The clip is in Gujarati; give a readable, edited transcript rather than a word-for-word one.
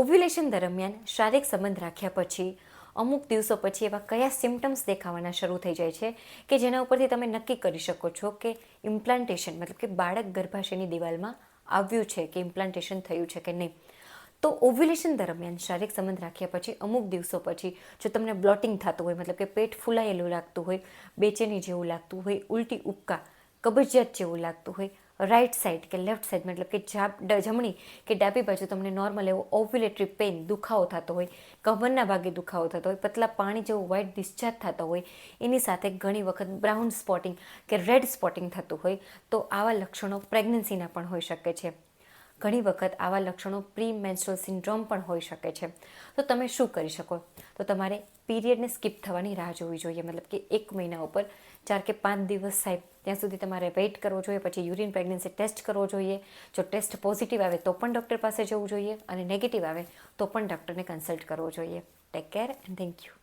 ઓવ્યુલેશન દરમિયાન શારીરિક સંબંધ રાખ્યા પછી અમુક દિવસો પછી એવા કયા સિમ્ટમ્સ દેખાવાના શરૂ થઈ જાય છે કે જેના ઉપરથી તમે નક્કી કરી શકો છો કે ઇમ્પ્લાન્ટેશન મતલબ કે બાળક ગર્ભાશયની દિવાલમાં આવ્યું છે કે ઇમ્પ્લાન્ટેશન થયું છે કે નહીં. તો ઓવ્યુલેશન દરમિયાન શારીરિક સંબંધ રાખ્યા પછી અમુક દિવસો પછી જો તમને બ્લોટિંગ થતું હોય, મતલબ કે પેટ ફૂલાયેલું લાગતું હોય, બેચેની જેવું લાગતું હોય, ઉલટી ઉપકા, કબજિયાત જેવું લાગતું હોય, રાઈટ સાઈડ કે લેફ્ટ સાઈડ મતલબ કે જમણી કે ડાબી બાજુ તમને નોર્મલ એવો ઓવ્યુલેટરી પેઇન દુખાવો થતો હોય, કમરના ભાગે દુખાવો થતો હોય, પતલા પાણી જેવું વ્હાઇટ ડિસ્ચાર્જ થતો હોય, એની સાથે ઘણી વખત બ્રાઉન સ્પોટિંગ કે રેડ સ્પોટિંગ થતું હોય, તો આવા લક્ષણો પ્રેગ્નન્સીના પણ હોઈ શકે છે. ઘણી વખત આવા લક્ષણો પ્રી મેન્સ્ટ્રુઅલ સિન્ડ્રોમ પણ હોઈ શકે છે. તો તમે શું કરી શકો? તો તમારે પીરિયડને સ્કીપ થવાની રાહ જોવી જોઈએ, મતલબ કે 1 મહિના ઉપર 4 કે 5 દિવસ થાય ત્યાં સુધી તમારે વેઇટ કરવો જોઈએ. પછી યુરિન પ્રેગ્નન્સી ટેસ્ટ કરવો જોઈએ. જો ટેસ્ટ પોઝિટિવ આવે તો પણ ડૉક્ટર પાસે જવું જોઈએ અને નેગેટિવ આવે તો પણ ડૉક્ટરને કન્સલ્ટ કરવો જોઈએ. Take care and thank you.